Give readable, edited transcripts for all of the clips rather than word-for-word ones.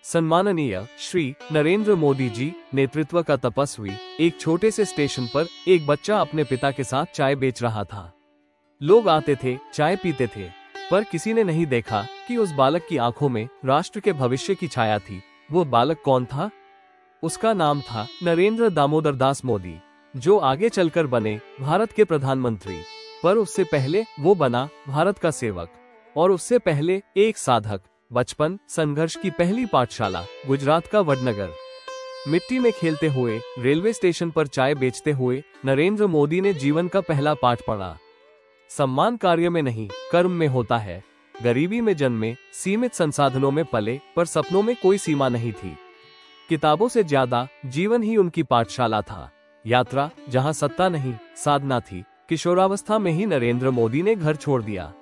सम्माननीय श्री नरेंद्र मोदी जी नेतृत्व का तपस्वी। एक छोटे से स्टेशन पर एक बच्चा अपने पिता के साथ चाय बेच रहा था। लोग आते थे, चाय पीते थे, पर किसी ने नहीं देखा कि उस बालक की आंखों में राष्ट्र के भविष्य की छाया थी। वो बालक कौन था? उसका नाम था नरेंद्र दामोदर दास मोदी, जो आगे चलकर बने भारत के प्रधानमंत्री। पर उससे पहले वो बना भारत का सेवक, और उससे पहले एक साधक। बचपन, संघर्ष की पहली पाठशाला, गुजरात का वडनगर। मिट्टी में खेलते हुए, रेलवे स्टेशन पर चाय बेचते हुए नरेंद्र मोदी ने जीवन का पहला पाठ पढ़ा। सम्मान कार्य में नहीं, कर्म में होता है। गरीबी में जन्मे, सीमित संसाधनों में पले, पर सपनों में कोई सीमा नहीं थी। किताबों से ज्यादा जीवन ही उनकी पाठशाला था। यात्रा जहां सत्ता नहीं, साधना थी। किशोरावस्था में ही नरेंद्र मोदी ने घर छोड़ दिया।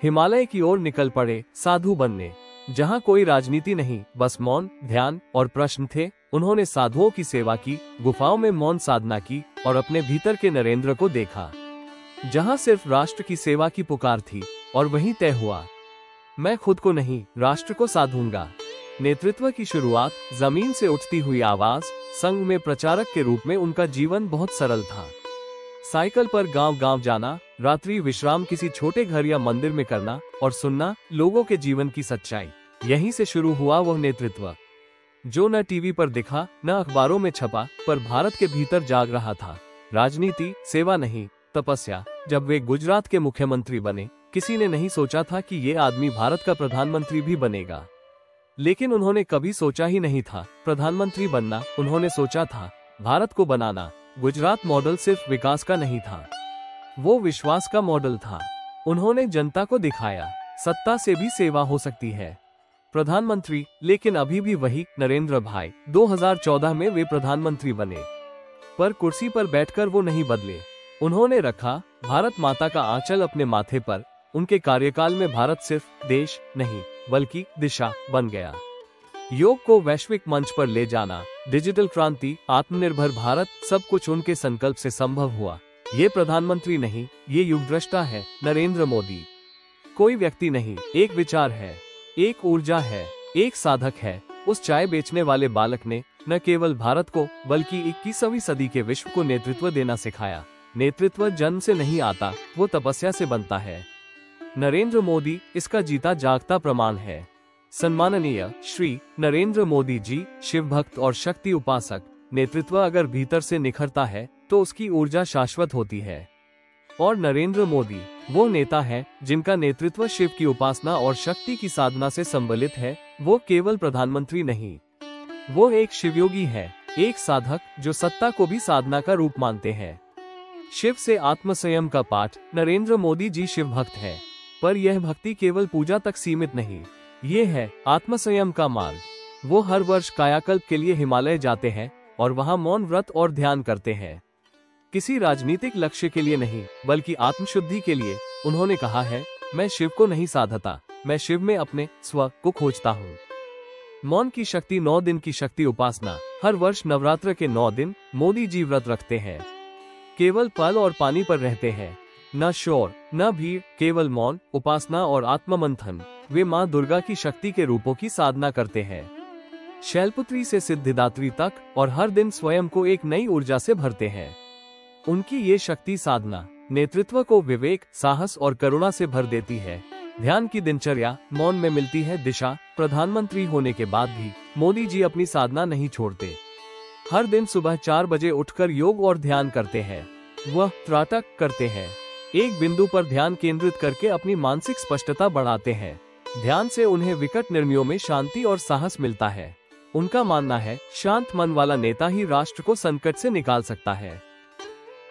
हिमालय की ओर निकल पड़े साधु बनने। जहां कोई राजनीति नहीं, बस मौन, ध्यान और प्रश्न थे। उन्होंने साधुओं की सेवा की, गुफाओं में मौन साधना की और अपने भीतर के नरेंद्र को देखा, जहां सिर्फ राष्ट्र की सेवा की पुकार थी। और वहीं तय हुआ, मैं खुद को नहीं, राष्ट्र को साधूंगा। नेतृत्व की शुरुआत जमीन से उठती हुई आवाज, संघ में प्रचारक के रूप में उनका जीवन बहुत सरल था। साइकिल पर गांव गांव जाना, रात्रि विश्राम किसी छोटे घर या मंदिर में करना और सुनना लोगों के जीवन की सच्चाई। यहीं से शुरू हुआ वह नेतृत्व, जो न टीवी पर दिखा, न अखबारों में छपा, पर भारत के भीतर जाग रहा था। राजनीति, सेवा नहीं, तपस्या। जब वे गुजरात के मुख्यमंत्री बने, किसी ने नहीं सोचा था कि ये आदमी भारत का प्रधानमंत्री भी बनेगा। लेकिन उन्होंने कभी सोचा ही नहीं था प्रधानमंत्री बनना। उन्होंने सोचा था भारत को बनाना। गुजरात मॉडल सिर्फ विकास का नहीं था, वो विश्वास का मॉडल था। उन्होंने जनता को दिखाया, सत्ता से भी सेवा हो सकती है। प्रधानमंत्री, लेकिन अभी भी वही नरेंद्र भाई। 2014 में वे प्रधानमंत्री बने, पर कुर्सी पर बैठकर वो नहीं बदले। उन्होंने रखा भारत माता का आंचल अपने माथे पर। उनके कार्यकाल में भारत सिर्फ देश नहीं, बल्कि दिशा बन गया। योग को वैश्विक मंच पर ले जाना, डिजिटल क्रांति, आत्मनिर्भर भारत, सब कुछ उनके संकल्प से संभव हुआ। ये प्रधानमंत्री नहीं, ये युगद्रष्टा है नरेंद्र मोदी। कोई व्यक्ति नहीं, एक विचार है, एक ऊर्जा है, एक साधक है। उस चाय बेचने वाले बालक ने न केवल भारत को, बल्कि 21वीं सदी के विश्व को नेतृत्व देना सिखाया। नेतृत्व जन्म से नहीं आता, वो तपस्या से बनता है। नरेंद्र मोदी इसका जीता जागता प्रमाण है। सम्माननीय श्री नरेंद्र मोदी जी शिव भक्त और शक्ति उपासक। नेतृत्व अगर भीतर से निखरता है तो उसकी ऊर्जा शाश्वत होती है। और नरेंद्र मोदी वो नेता है जिनका नेतृत्व शिव की उपासना और शक्ति की साधना से संबलित है। वो केवल प्रधानमंत्री नहीं, वो एक शिवयोगी है, एक साधक जो सत्ता को भी साधना का रूप मानते हैं। शिव से आत्मसंयम का पाठ। नरेंद्र मोदी जी शिव भक्त है, पर यह भक्ति केवल पूजा तक सीमित नहीं, ये है आत्मसंयम का मार्ग। वो हर वर्ष कायाकल्प के लिए हिमालय जाते हैं और वहां मौन व्रत और ध्यान करते हैं। किसी राजनीतिक लक्ष्य के लिए नहीं, बल्कि आत्मशुद्धि के लिए। उन्होंने कहा है, मैं शिव को नहीं साधता, मैं शिव में अपने स्व को खोजता हूँ। मौन की शक्ति, 9 दिन की शक्ति उपासना। हर वर्ष नवरात्र के 9 दिन मोदी जी व्रत रखते हैं। केवल पल और पानी पर रहते हैं, न शोर न भीड़, केवल मौन, उपासना और आत्ममंथन। वे माँ दुर्गा की शक्ति के रूपों की साधना करते हैं, शैलपुत्री से सिद्धिदात्री तक, और हर दिन स्वयं को एक नई ऊर्जा से भरते हैं। उनकी ये शक्ति साधना नेतृत्व को विवेक, साहस और करुणा से भर देती है। ध्यान की दिनचर्या, मौन में मिलती है दिशा। प्रधानमंत्री होने के बाद भी मोदी जी अपनी साधना नहीं छोड़ते। हर दिन सुबह 4 बजे उठकर योग और ध्यान करते हैं। वह त्राटक करते हैं, एक बिंदु पर ध्यान केंद्रित करके अपनी मानसिक स्पष्टता बढ़ाते हैं। ध्यान से उन्हें विकट निर्णयों में शांति और साहस मिलता है। उनका मानना है, शांत मन वाला नेता ही राष्ट्र को संकट से निकाल सकता है।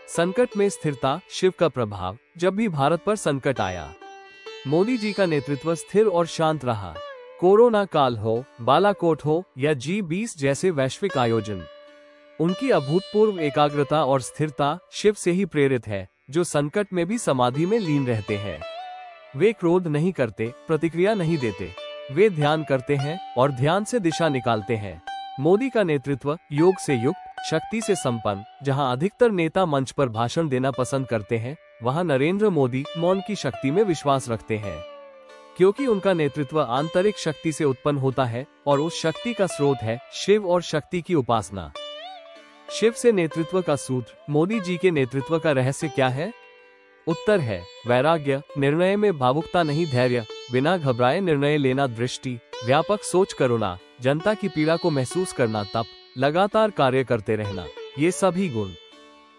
संकट में स्थिरता, शिव का प्रभाव। जब भी भारत पर संकट आया, मोदी जी का नेतृत्व स्थिर और शांत रहा। कोरोना काल हो, बालाकोट हो या G20 जैसे वैश्विक आयोजन, उनकी अभूतपूर्व एकाग्रता और स्थिरता शिव से ही प्रेरित है, जो संकट में भी समाधि में लीन रहते हैं। वे क्रोध नहीं करते, प्रतिक्रिया नहीं देते, वे ध्यान करते हैं और ध्यान से दिशा निकालते हैं। मोदी का नेतृत्व योग से युक्त, शक्ति से संपन्न। जहां अधिकतर नेता मंच पर भाषण देना पसंद करते हैं, वहां नरेंद्र मोदी मौन की शक्ति में विश्वास रखते हैं। क्योंकि उनका नेतृत्व आंतरिक शक्ति से उत्पन्न होता है और उस शक्ति का स्रोत है शिव और शक्ति की उपासना। शिव से नेतृत्व का सूत्र। मोदी जी के नेतृत्व का रहस्य क्या है? उत्तर है वैराग्य, निर्णय में भावुकता नहीं, धैर्य, बिना घबराए निर्णय लेना, दृष्टि, व्यापक सोच, करुणा, जनता की पीड़ा को महसूस करना, तप, लगातार कार्य करते रहना। ये सभी गुण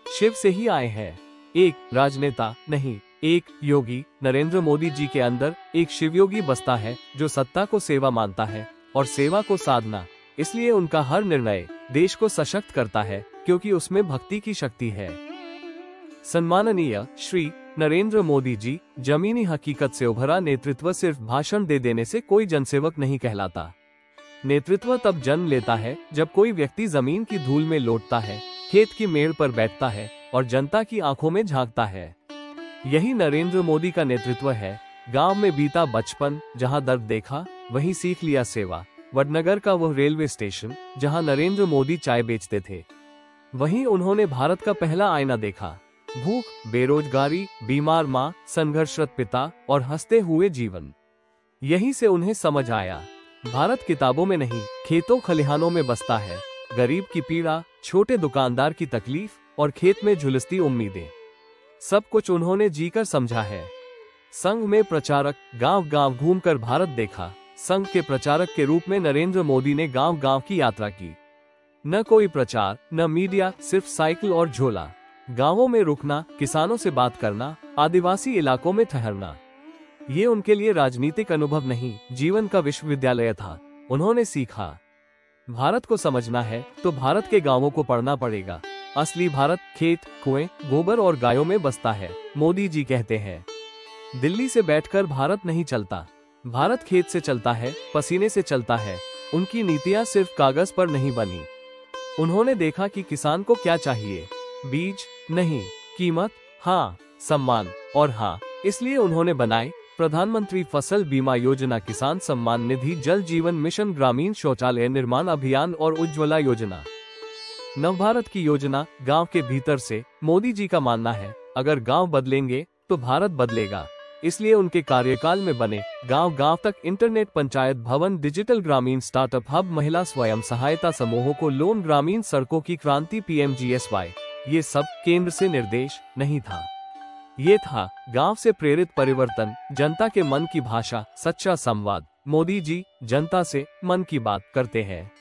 शिव से ही आए हैं। एक राजनेता नहीं, एक योगी। नरेंद्र मोदी जी के अंदर एक शिवयोगी बसता है जो सत्ता को सेवा मानता है और सेवा को साधना। इसलिए उनका हर निर्णय देश को सशक्त करता है क्योंकि उसमें भक्ति की शक्ति है। सम्माननीय श्री नरेंद्र मोदी जी जमीनी हकीकत से उभरा नेतृत्व सिर्फ भाषण दे देने से कोई जनसेवक नहीं कहलाता। नेतृत्व तब जन्म लेता है जब कोई व्यक्ति जमीन की धूल में लौटता है, खेत की मेड़ पर बैठता है और जनता की आंखों में झांकता है। यही नरेंद्र मोदी का नेतृत्व है। गांव में बीता बचपन, जहां दर्द देखा वहीं सीख लिया सेवा। वडनगर का वह रेलवे स्टेशन जहां नरेंद्र मोदी चाय बेचते थे, वहीं उन्होंने भारत का पहला आईना देखा। भूख, बेरोजगारी, बीमार माँ, संघर्षरत पिता और हंसते हुए जीवन। यहीं से उन्हें समझ आया, भारत किताबों में नहीं, खेतों खलिहानों में बसता है। गरीब की पीड़ा, छोटे दुकानदार की तकलीफ और खेत में झुलसती उम्मीदें, सब कुछ उन्होंने जीकर समझा है। संघ में प्रचारक, गांव गांव घूमकर भारत देखा। संघ के प्रचारक के रूप में नरेंद्र मोदी ने गांव गांव की यात्रा की। न कोई प्रचार, न मीडिया, सिर्फ साइकिल और झोला। गांवों में रुकना, किसानों से बात करना, आदिवासी इलाकों में ठहरना। ये उनके लिए राजनीतिक अनुभव नहीं, जीवन का विश्वविद्यालय था। उन्होंने सीखा, भारत को समझना है तो भारत के गांवों को पढ़ना पड़ेगा। असली भारत खेत, कुएं, गोबर और गायों में बसता है। मोदी जी कहते हैं, दिल्ली से बैठकर भारत नहीं चलता, भारत खेत से चलता है, पसीने से चलता है। उनकी नीतियां सिर्फ कागज पर नहीं बनी। उन्होंने देखा कि किसान को क्या चाहिए, बीज नहीं, कीमत हाँ, सम्मान और हाँ, इसलिए उन्होंने बनाए प्रधानमंत्री फसल बीमा योजना, किसान सम्मान निधि, जल जीवन मिशन, ग्रामीण शौचालय निर्माण अभियान और उज्ज्वला योजना। नवभारत की योजना गांव के भीतर से। मोदी जी का मानना है, अगर गांव बदलेंगे तो भारत बदलेगा। इसलिए उनके कार्यकाल में बने गांव गांव तक इंटरनेट, पंचायत भवन, डिजिटल ग्रामीण स्टार्टअप हब, महिला स्वयं सहायता समूहों को लोन, ग्रामीण सड़कों की क्रांति, PMGSY। ये सब केंद्र से निर्देश नहीं था, ये था गांव से प्रेरित परिवर्तन, जनता के मन की भाषा, सच्चा संवाद। मोदी जी जनता से मन की बात करते हैं,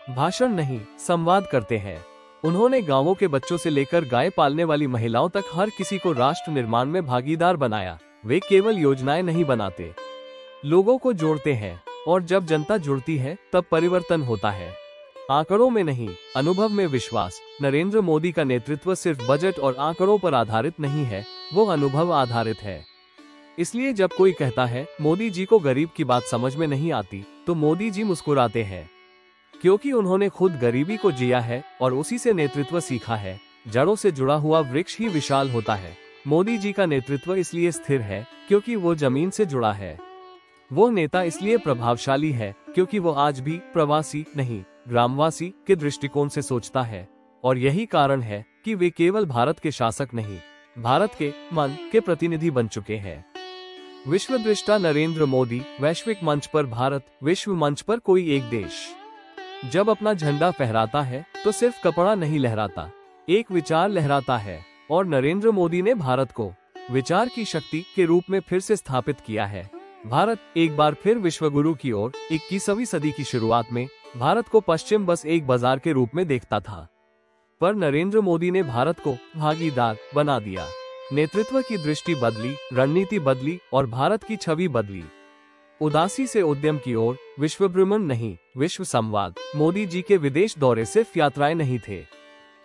भाषण नहीं, संवाद करते हैं। उन्होंने गांवों के बच्चों से लेकर गाय पालने वाली महिलाओं तक हर किसी को राष्ट्र निर्माण में भागीदार बनाया। वे केवल योजनाएं नहीं बनाते, लोगों को जोड़ते हैं, और जब जनता जुड़ती है तब परिवर्तन होता है। आंकड़ों में नहीं, अनुभव में विश्वास। नरेंद्र मोदी का नेतृत्व सिर्फ बजट और आंकड़ों पर आधारित नहीं है, वो अनुभव आधारित है। इसलिए जब कोई कहता है मोदी जी को गरीब की बात समझ में नहीं आती, तो मोदी जी मुस्कुराते हैं, क्योंकि उन्होंने खुद गरीबी को जिया है और उसी से नेतृत्व सीखा है। जड़ों से जुड़ा हुआ वृक्ष ही विशाल होता है। मोदी जी का नेतृत्व इसलिए स्थिर है क्योंकि वो जमीन से जुड़ा है। वो नेता इसलिए प्रभावशाली है क्योंकि वो आज भी प्रवासी नहीं, ग्रामवासी के दृष्टिकोण से सोचता है। और यही कारण है कि वे केवल भारत के शासक नहीं, भारत के मन के प्रतिनिधि बन चुके हैं। विश्व दृष्टा नरेंद्र मोदी। वैश्विक मंच पर भारत, विश्व मंच पर कोई एक देश जब अपना झंडा फहराता है तो सिर्फ कपड़ा नहीं लहराता, एक विचार लहराता है। और नरेंद्र मोदी ने भारत को विचार की शक्ति के रूप में फिर से स्थापित किया है। भारत एक बार फिर विश्वगुरु की ओर। 21वीं सदी की शुरुआत में भारत को पश्चिम बस एक बाजार के रूप में देखता था, पर नरेंद्र मोदी ने भारत को भागीदार बना दिया। नेतृत्व की दृष्टि बदली, रणनीति बदली और भारत की छवि बदली। उदासी से उद्यम की ओर, विश्व भ्रमण नहीं, विश्व संवाद। मोदी जी के विदेश दौरे सिर्फ यात्राएं नहीं थे,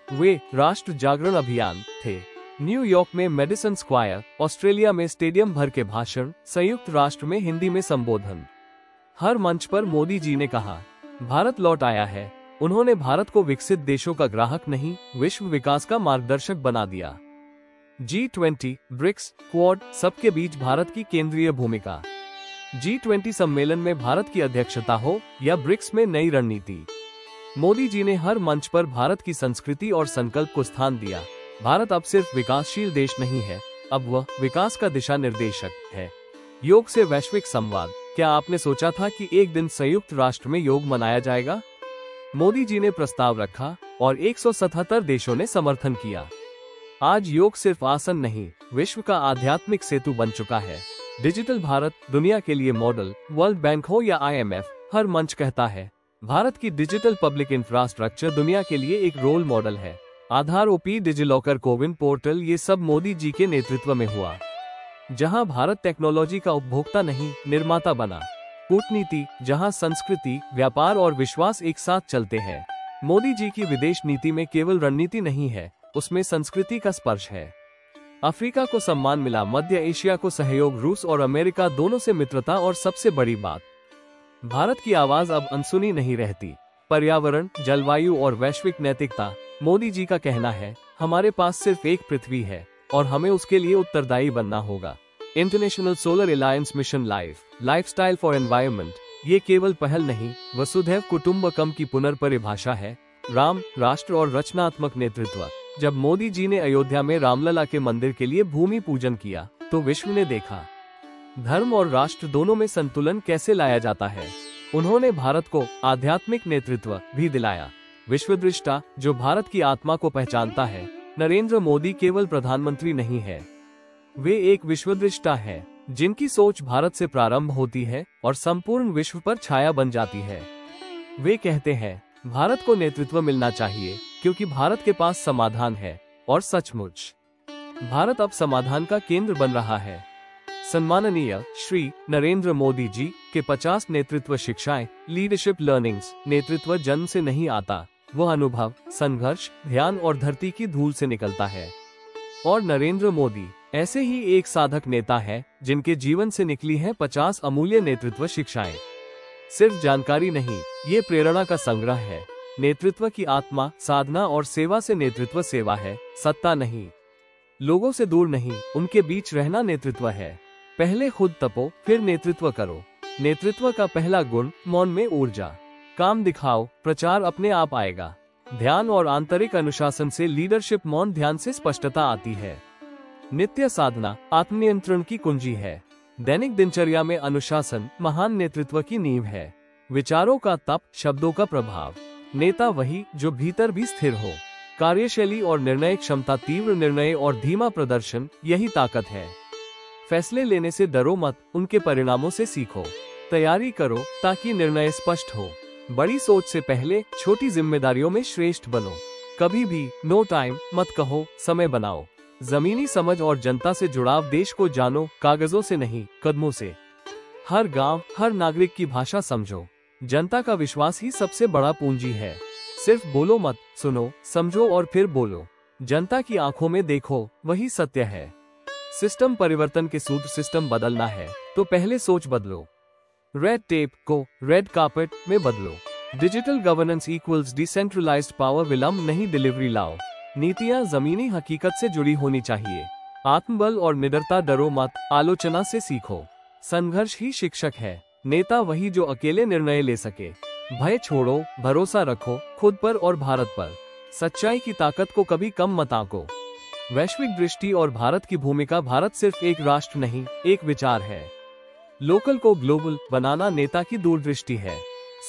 वे राष्ट्र जागरण अभियान थे। न्यूयॉर्क में मेडिसन स्क्वायर, ऑस्ट्रेलिया में स्टेडियम भर के भाषण, संयुक्त राष्ट्र में हिंदी में संबोधन। हर मंच पर मोदी जी ने कहा, भारत लौट आया है। उन्होंने भारत को विकसित देशों का ग्राहक नहीं, विश्व विकास का मार्गदर्शक बना दिया। G20, ब्रिक्स, क्वाड, सबके बीच भारत की केंद्रीय भूमिका। G20 सम्मेलन में भारत की अध्यक्षता हो या ब्रिक्स में नई रणनीति, मोदी जी ने हर मंच पर भारत की संस्कृति और संकल्प को स्थान दिया। भारत अब सिर्फ विकासशील देश नहीं है, अब वह विकास का दिशा निर्देशक है। योग से वैश्विक संवाद। क्या आपने सोचा था कि एक दिन संयुक्त राष्ट्र में योग मनाया जाएगा? मोदी जी ने प्रस्ताव रखा और 177 देशों ने समर्थन किया। आज योग सिर्फ आसन नहीं, विश्व का आध्यात्मिक सेतु बन चुका है। डिजिटल भारत दुनिया के लिए मॉडल, वर्ल्ड बैंक हो या IMF, हर मंच कहता है भारत की डिजिटल पब्लिक इंफ्रास्ट्रक्चर दुनिया के लिए एक रोल मॉडल है। आधार, OP, डिजिलॉकर, कोविन पोर्टल, ये सब मोदी जी के नेतृत्व में हुआ। जहां भारत टेक्नोलॉजी का उपभोक्ता नहीं, निर्माता बना। कूटनीति, जहां संस्कृति, व्यापार और विश्वास एक साथ चलते हैं। मोदी जी की विदेश नीति में केवल रणनीति नहीं है, उसमें संस्कृति का स्पर्श है। अफ्रीका को सम्मान मिला, मध्य एशिया को सहयोग, रूस और अमेरिका दोनों से मित्रता, और सबसे बड़ी बात, भारत की आवाज अब अनसुनी नहीं रहती। पर्यावरण, जलवायु और वैश्विक नैतिकता। मोदी जी का कहना है, हमारे पास सिर्फ एक पृथ्वी है और हमें उसके लिए उत्तरदायी बनना होगा। International solar alliance mission lifestyle for environment, ये केवल पहल नहीं, वसुधैव कुटुंबकम की पुनर्परिभाषा है। राम, राष्ट्र और रचनात्मक नेतृत्व। जब मोदी जी ने अयोध्या में रामलला के मंदिर के लिए भूमि पूजन किया तो विश्व ने देखा धर्म और राष्ट्र दोनों में संतुलन कैसे लाया जाता है। उन्होंने भारत को आध्यात्मिक नेतृत्व भी दिलाया। विश्वदृष्टा, जो भारत की आत्मा को पहचानता है। नरेंद्र मोदी केवल प्रधानमंत्री नहीं है, वे एक विश्वदृष्टा है जिनकी सोच भारत से प्रारंभ होती है और संपूर्ण विश्व पर छाया बन जाती है। वे कहते हैं, भारत को नेतृत्व मिलना चाहिए क्योंकि भारत के पास समाधान है, और सचमुच भारत अब समाधान का केंद्र बन रहा है। सम्माननीय श्री नरेंद्र मोदी जी के 50 नेतृत्व शिक्षाएं, लीडरशिप लर्निंग्स। नेतृत्व जन्म से नहीं आता, वह अनुभव, संघर्ष, ध्यान और धरती की धूल से निकलता है। और नरेंद्र मोदी ऐसे ही एक साधक नेता है जिनके जीवन से निकली हैं 50 अमूल्य नेतृत्व शिक्षाएं। सिर्फ जानकारी नहीं, ये प्रेरणा का संग्रह है। नेतृत्व की आत्मा, साधना और सेवा से नेतृत्व सेवा है, सत्ता नहीं। लोगों से दूर नहीं, उनके बीच रहना नेतृत्व है। पहले खुद तपो, फिर नेतृत्व करो। नेतृत्व का पहला गुण, मौन में ऊर्जा। काम दिखाओ, प्रचार अपने आप आएगा। ध्यान और आंतरिक अनुशासन से लीडरशिप, मौन ध्यान से स्पष्टता आती है। नित्य साधना आत्मनियंत्रण की कुंजी है। दैनिक दिनचर्या में अनुशासन महान नेतृत्व की नींव है। विचारों का तप, शब्दों का प्रभाव। नेता वही जो भीतर भी स्थिर हो। कार्यशैली और निर्णय क्षमता, तीव्र निर्णय और धीमा प्रदर्शन, यही ताकत है। फैसले लेने से डरो मत, उनके परिणामों से सीखो। तैयारी करो ताकि निर्णय स्पष्ट हो। बड़ी सोच से पहले छोटी जिम्मेदारियों में श्रेष्ठ बनो। कभी भी नो टाइम मत कहो, समय बनाओ। जमीनी समझ और जनता से जुड़ाव, देश को जानो, कागजों से नहीं, कदमों से। हर गांव, हर नागरिक की भाषा समझो। जनता का विश्वास ही सबसे बड़ा पूंजी है। सिर्फ बोलो मत, सुनो, समझो और फिर बोलो। जनता की आंखों में देखो, वही सत्य है। सिस्टम परिवर्तन के सूत्र, सिस्टम बदलना है तो पहले सोच बदलो। रेड टेप को रेड कार्पेट में बदलो। Digital governance equals decentralised power, विलंब नहीं, डिलीवरी लाओ। नीतियां जमीनी हकीकत से जुड़ी होनी चाहिए। आत्मबल और निडरता, डरो मत, आलोचना से सीखो। संघर्ष ही शिक्षक है। नेता वही जो अकेले निर्णय ले सके। भय छोड़ो, भरोसा रखो खुद पर और भारत पर। सच्चाई की ताकत को कभी कम मत आंको। वैश्विक दृष्टि और भारत की भूमिका, भारत सिर्फ एक राष्ट्र नहीं, एक विचार है। लोकल को ग्लोबल बनाना नेता की दूरदृष्टि है।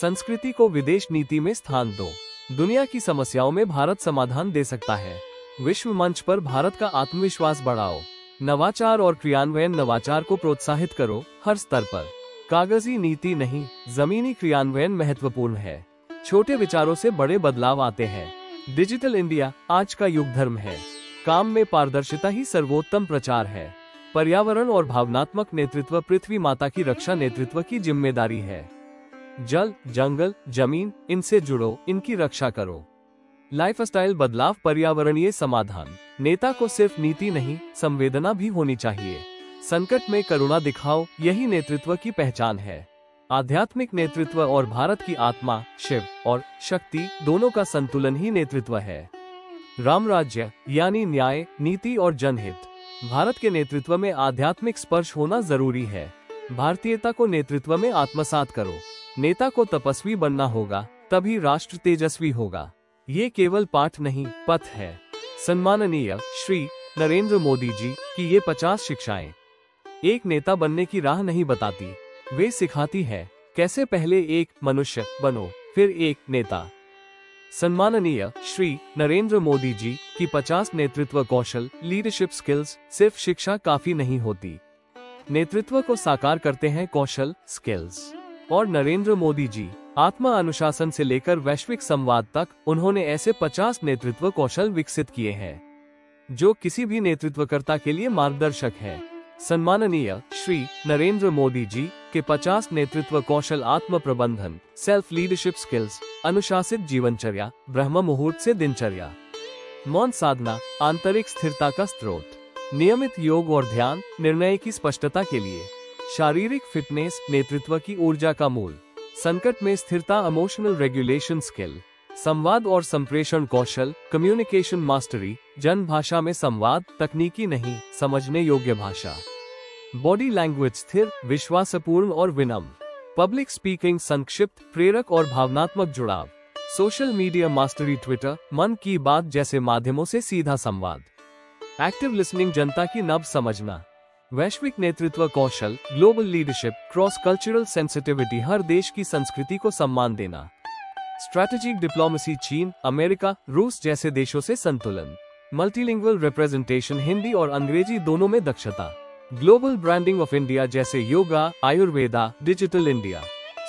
संस्कृति को विदेश नीति में स्थान दो। दुनिया की समस्याओं में भारत समाधान दे सकता है। विश्व मंच पर भारत का आत्मविश्वास बढ़ाओ। नवाचार और क्रियान्वयन, नवाचार को प्रोत्साहित करो हर स्तर पर। कागजी नीति नहीं, जमीनी क्रियान्वयन महत्वपूर्ण है। छोटे विचारों से बड़े बदलाव आते हैं। डिजिटल इंडिया आज का युग धर्म है। काम में पारदर्शिता ही सर्वोत्तम प्रचार है। पर्यावरण और भावनात्मक नेतृत्व, पृथ्वी माता की रक्षा नेतृत्व की जिम्मेदारी है। जल, जंगल, जमीन, इनसे जुड़ो, इनकी रक्षा करो। लाइफस्टाइल बदलाव, पर्यावरणीय समाधान। नेता को सिर्फ नीति नहीं, संवेदना भी होनी चाहिए। संकट में करुणा दिखाओ, यही नेतृत्व की पहचान है। आध्यात्मिक नेतृत्व और भारत की आत्मा, शिव और शक्ति दोनों का संतुलन ही नेतृत्व है। राम राज्य यानी न्याय, नीति और जनहित। भारत के नेतृत्व में आध्यात्मिक स्पर्श होना जरूरी है। भारतीयता को नेतृत्व में आत्मसात करो। नेता को तपस्वी बनना होगा, तभी राष्ट्र तेजस्वी होगा। ये केवल पाठ नहीं, पथ है। सम्माननीय श्री नरेंद्र मोदी जी की ये 50 शिक्षाएं एक नेता बनने की राह नहीं बताती, वे सिखाती है कैसे पहले एक मनुष्य बनो, फिर एक नेता। सम्माननीय श्री नरेंद्र मोदी जी की 50 नेतृत्व कौशल लीडरशिप स्किल्स। सिर्फ शिक्षा काफी नहीं होती, नेतृत्व को साकार करते हैं कौशल स्किल्स। और नरेंद्र मोदी जी आत्मा अनुशासन से लेकर वैश्विक संवाद तक उन्होंने ऐसे 50 नेतृत्व कौशल विकसित किए हैं जो किसी भी नेतृत्वकर्ता के लिए मार्गदर्शक है। सम्माननीय श्री नरेंद्र मोदी जी के 50 नेतृत्व कौशल आत्म प्रबंधन सेल्फ लीडरशिप स्किल्स, अनुशासित जीवनचर्या, ब्रह्म मुहूर्त से दिनचर्या, मौन साधना, आंतरिक स्थिरता का स्रोत, नियमित योग और ध्यान, निर्णय की स्पष्टता के लिए, शारीरिक फिटनेस, नेतृत्व की ऊर्जा का मूल, संकट में स्थिरता, इमोशनल रेगुलेशन स्किल, संवाद और संप्रेषण कौशल, कम्युनिकेशन मास्टरी, जन भाषा में संवाद, तकनीकी नहीं, समझने योग्य भाषा, बॉडी लैंग्वेज स्थिर, विश्वासपूर्ण और विनम्र, पब्लिक स्पीकिंग संक्षिप्त, प्रेरक और भावनात्मक जुड़ाव, सोशल मीडिया मास्टरी, ट्विटर, मन की बात जैसे माध्यमों से सीधा संवाद, एक्टिव लिसनिंग, जनता की नब्ज समझना, वैश्विक नेतृत्व कौशल, global leadership, cross cultural sensitivity, हर देश की संस्कृति को सम्मान देना, स्ट्रैटेजिक डिप्लोमेसी, चीन, अमेरिका, रूस जैसे देशों से संतुलन, मल्टीलिंगुअल रिप्रेजेंटेशन, हिंदी और अंग्रेजी दोनों में दक्षता, ग्लोबल ब्रांडिंग ऑफ इंडिया जैसे yoga, Ayurveda, digital India,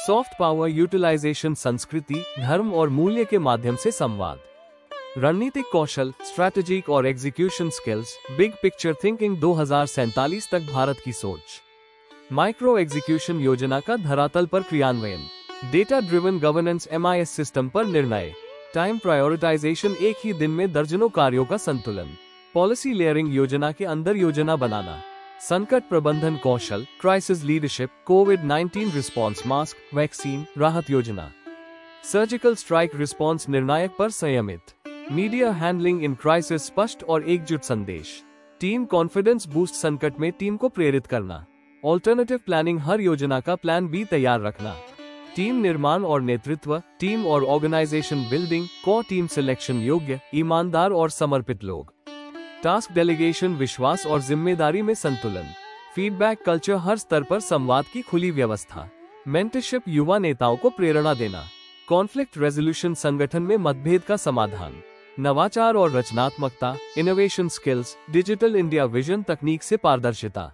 soft power utilisation, संस्कृति, धर्म और मूल्य के माध्यम से संवाद, रणनीतिक कौशल, स्ट्रैटेजिक और execution skills, big picture thinking, 2047 तक भारत की सोच, माइक्रो एग्जीक्यूशन योजना का धरातल पर क्रियान्वयन, data driven governance, MIS system पर निर्णय, टाइम प्रायोरिटाइजेशन, एक ही दिन में दर्जनों कार्यों का संतुलन, पॉलिसी लेयरिंग, योजना के अंदर योजना बनाना, संकट प्रबंधन कौशल, क्राइसिस लीडरशिप, कोविड-19 रिस्पॉन्स, मास्क, वैक्सीन, राहत योजना, सर्जिकल स्ट्राइक रिस्पॉन्स, निर्णायक पर संयमित, मीडिया हैंडलिंग इन क्राइसिस, स्पष्ट और एकजुट संदेश, टीम कॉन्फिडेंस बूस्ट, संकट में टीम को प्रेरित करना, ऑल्टरनेटिव प्लानिंग, हर योजना का प्लान बी तैयार रखना, टीम निर्माण और नेतृत्व, टीम और organisation building, core team selection, योग्य, ईमानदार और समर्पित लोग, टास्क डेलीगेशन, विश्वास और जिम्मेदारी में संतुलन, फीडबैक कल्चर, हर स्तर पर संवाद की खुली व्यवस्था, मेंटरशिप, युवा नेताओं को प्रेरणा देना, कॉन्फ्लिक्ट रेजोल्यूशन, संगठन में मतभेद का समाधान, नवाचार और रचनात्मकता, innovation skills, digital India vision, तकनीक से पारदर्शिता,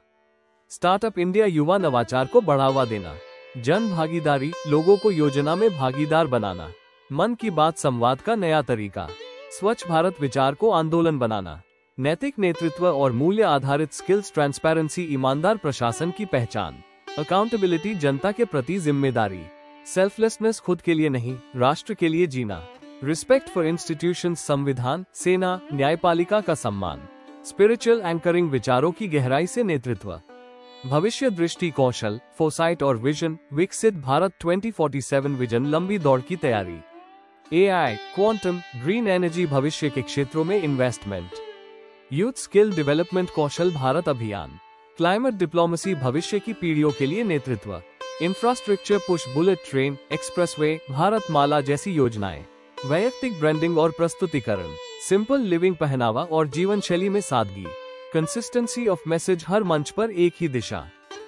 स्टार्टअप इंडिया, युवा नवाचार को बढ़ावा देना, जन भागीदारी, लोगों को योजना में भागीदार बनाना, मन की बात, संवाद का नया तरीका, स्वच्छ भारत विचार को आंदोलन बनाना, नैतिक नेतृत्व और मूल्य आधारित स्किल्स, ट्रांसपेरेंसी, ईमानदार प्रशासन की पहचान, अकाउंटेबिलिटी, जनता के प्रति जिम्मेदारी, सेल्फलेसनेस, खुद के लिए नहीं राष्ट्र के लिए जीना, रिस्पेक्ट फॉर इंस्टीट्यूशंस, संविधान, सेना, न्यायपालिका का सम्मान, स्पिरिचुअल एंकरिंग, विचारों की गहराई से नेतृत्व, भविष्य दृष्टि कौशल, फोसाइट और विजन, विकसित भारत 2047 विजन, लंबी दौड़ की तैयारी, AI, क्वांटम, ग्रीन एनर्जी, भविष्य के क्षेत्रों में इन्वेस्टमेंट, यूथ स्किल डेवलपमेंट कौशल, भारत अभियान, क्लाइमेट डिप्लोमेसी, भविष्य की पीढ़ियों के लिए नेतृत्व, infrastructure push, bullet train, expressway, Bharat Mala जैसी योजनाएं, वैयक्तिक ब्रांडिंग और प्रस्तुतिकरण, सिंपल लिविंग, पहनावा और जीवन शैली में सादगी, कंसिस्टेंसी ऑफ मैसेज, हर मंच पर एक ही दिशा,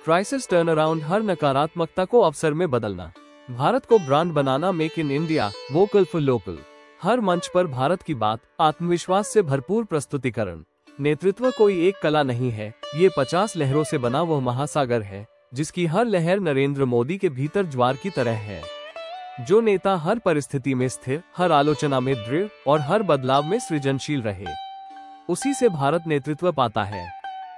क्राइसिस टर्न अराउंड, हर नकारात्मकता को अवसर में बदलना, भारत को ब्रांड बनाना, make in India, vocal for local, हर मंच पर भारत की बात, आत्मविश्वास से भरपूर प्रस्तुतिकरण, नेतृत्व कोई एक कला नहीं है, ये 50 लहरों से बना वह महासागर है जिसकी हर लहर नरेंद्र मोदी के भीतर ज्वार की तरह है। जो नेता हर परिस्थिति में स्थिर, हर आलोचना में दृढ़ और हर बदलाव में सृजनशील रहे, उसी से भारत नेतृत्व पाता है।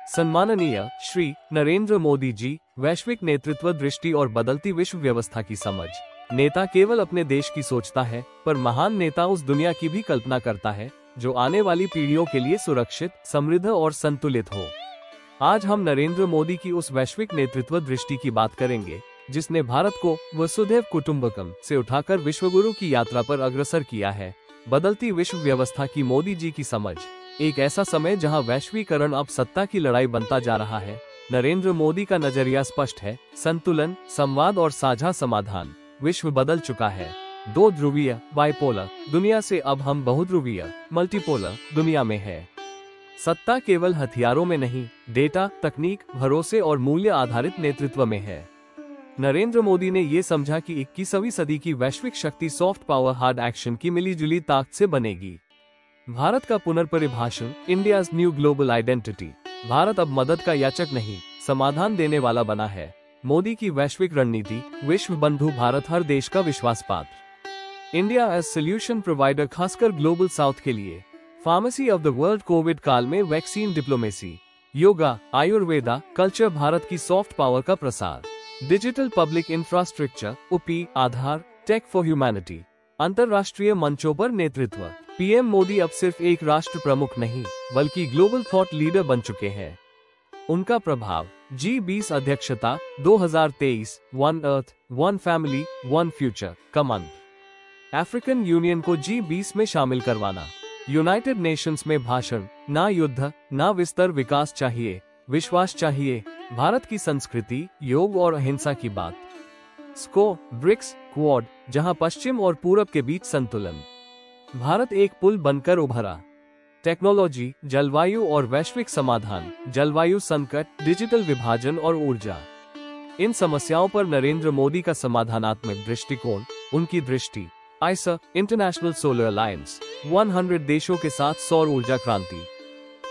सम्माननीय श्री नरेंद्र मोदी जी, वैश्विक नेतृत्व दृष्टि और बदलती विश्व व्यवस्था की समझ। नेता केवल अपने देश की सोचता है, पर महान नेता उस दुनिया की भी कल्पना करता है जो आने वाली पीढ़ियों के लिए सुरक्षित, समृद्ध और संतुलित हो। आज हम नरेंद्र मोदी की उस वैश्विक नेतृत्व दृष्टि की बात करेंगे जिसने भारत को वसुधैव कुटुंबकम से उठाकर विश्वगुरु की यात्रा पर अग्रसर किया है। बदलती विश्व व्यवस्था की मोदी जी की समझ। एक ऐसा समय जहां वैश्वीकरण अब सत्ता की लड़ाई बनता जा रहा है। नरेंद्र मोदी का नजरिया स्पष्ट है, संतुलन, संवाद और साझा समाधान। विश्व बदल चुका है, दो ध्रुवीय बाइपोलर दुनिया से अब हम बहुध्रुवीय मल्टीपोलर दुनिया में है। सत्ता केवल हथियारों में नहीं, डेटा, तकनीक, भरोसे और मूल्य आधारित नेतृत्व में है। नरेंद्र मोदी ने ये समझा कि 21वीं सदी की वैश्विक शक्ति सॉफ्ट पावर हार्ड एक्शन की मिलीजुली ताकत से बनेगी। भारत का पुनर्परिभाषण, India's new global identity. Bharat अब मदद का याचक नहीं, समाधान देने वाला बना है। मोदी की वैश्विक रणनीति, विश्व बंधु भारत हर देश का विश्वास पात्र। इंडिया एज सोल्यूशन प्रोवाइडर, खासकर ग्लोबल साउथ के लिए। Pharmacy of the world, covid काल में vaccine diplomacy. Yoga, Ayurveda, culture, Bharat की सॉफ्ट पावर का प्रसार। Digital public infrastructure, UPI, Aadhaar, tech for humanity. अंतरराष्ट्रीय मंचों पर नेतृत्व। पीएम मोदी अब सिर्फ एक राष्ट्र प्रमुख नहीं, बल्कि ग्लोबल थॉट लीडर बन चुके हैं। उनका प्रभाव, G20 अध्यक्षता 2023, one earth, one family, one future का मंत्र। अफ्रीकन यूनियन को G20 में शामिल करवाना। यूनाइटेड नेशंस में भाषण, ना युद्ध, ना विस्तार, विकास चाहिए, विश्वास चाहिए। भारत की संस्कृति, योग और अहिंसा की बात। स्को, ब्रिक्स, क्वाड, जहां पश्चिम और पूरब के बीच संतुलन। भारत एक पुल बनकर उभरा। टेक्नोलॉजी, जलवायु और वैश्विक समाधान, जलवायु संकट, डिजिटल विभाजन और ऊर्जा। इन समस्याओं पर नरेंद्र मोदी का समाधानात्मक दृष्टिकोण, उनकी दृष्टि। आईसा, इंटरनेशनल सोलर अलायंस, 100 देशों के साथ सौर ऊर्जा क्रांति।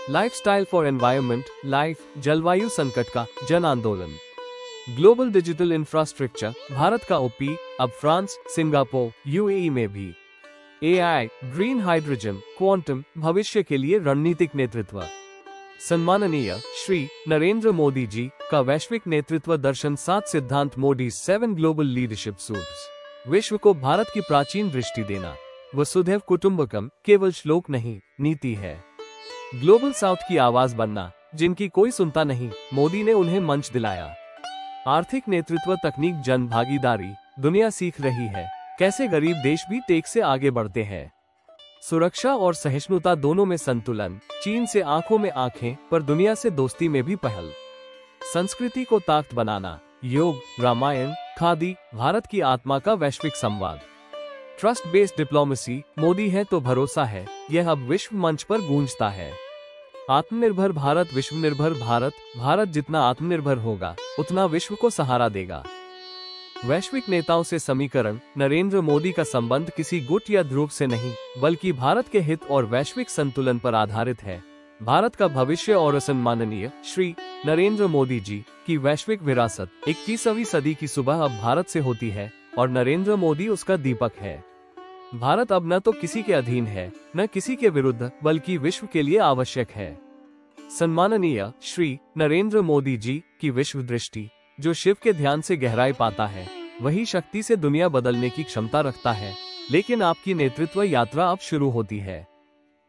लाइफस्टाइल फॉर एनवायरनमेंट, लाइफ, जलवायु संकट का जन आंदोलन। ग्लोबल डिजिटल इंफ्रास्ट्रक्चर, भारत का ओपी, अब फ्रांस, सिंगापुर, यूएई में भी। एआई, ग्रीन हाइड्रोजन, क्वांटम, भविष्य के लिए रणनीतिक नेतृत्व। सम्माननीय श्री नरेंद्र मोदी जी का वैश्विक नेतृत्व दर्शन, 7 सिद्धांत, मोदी 7 ग्लोबल लीडरशिप सूट्स। विश्व को भारत की प्राचीन दृष्टि देना। वसुधैव कुटुंबकम केवल श्लोक नहीं, नीति है। ग्लोबल साउथ की आवाज बनना, जिनकी कोई सुनता नहीं, मोदी ने उन्हें मंच दिलाया। आर्थिक नेतृत्व, तकनीक, जन भागीदारी, दुनिया सीख रही है कैसे गरीब देश भी टेक से आगे बढ़ते हैं। सुरक्षा और सहिष्णुता दोनों में संतुलन, चीन से आंखों में आंखें, पर दुनिया से दोस्ती में भी पहल। संस्कृति को ताकत बनाना, योग, रामायण, खादी, भारत की आत्मा का वैश्विक संवाद। ट्रस्ट बेस्ड डिप्लोमेसी, मोदी है तो भरोसा है, यह अब विश्व मंच पर गूंजता है। आत्मनिर्भर भारत, विश्वनिर्भर भारत, भारत जितना आत्मनिर्भर होगा, उतना विश्व को सहारा देगा। वैश्विक नेताओं से समीकरण, नरेंद्र मोदी का संबंध किसी गुट या ध्रुव से नहीं, बल्कि भारत के हित और वैश्विक संतुलन पर आधारित है। भारत का भविष्य और सम्माननीय श्री नरेंद्र मोदी जी की वैश्विक विरासत, 21वीं सदी की सुबह अब भारत से होती है और नरेंद्र मोदी उसका दीपक है। भारत अब न तो किसी के अधीन है, न किसी के विरुद्ध, बल्कि विश्व के लिए आवश्यक है। सम्माननीय श्री नरेंद्र मोदी जी की विश्व दृष्टि, जो शिव के ध्यान से गहराई पाता है, वही शक्ति से दुनिया बदलने की क्षमता रखता है। लेकिन आपकी नेतृत्व यात्रा अब शुरू होती है।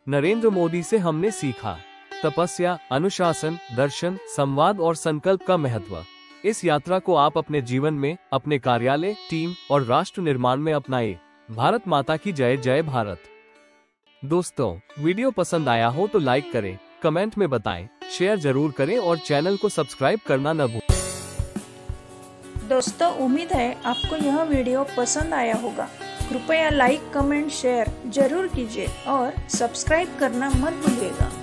नरेंद्र मोदी से हमने सीखा तपस्या, अनुशासन, दर्शन, संवाद और संकल्प का महत्व। इस यात्रा को आप अपने जीवन में, अपने कार्यालय, टीम और राष्ट्र निर्माण में अपनाएं। भारत माता की जय, जय भारत। दोस्तों, वीडियो पसंद आया हो तो लाइक करें, कमेंट में बताएं, शेयर जरूर करें और चैनल को सब्सक्राइब करना न भूलें। दोस्तों, उम्मीद है आपको यह वीडियो पसंद आया होगा। कृपया लाइक, कमेंट, शेयर जरूर कीजिए और सब्सक्राइब करना मत भूलिएगा।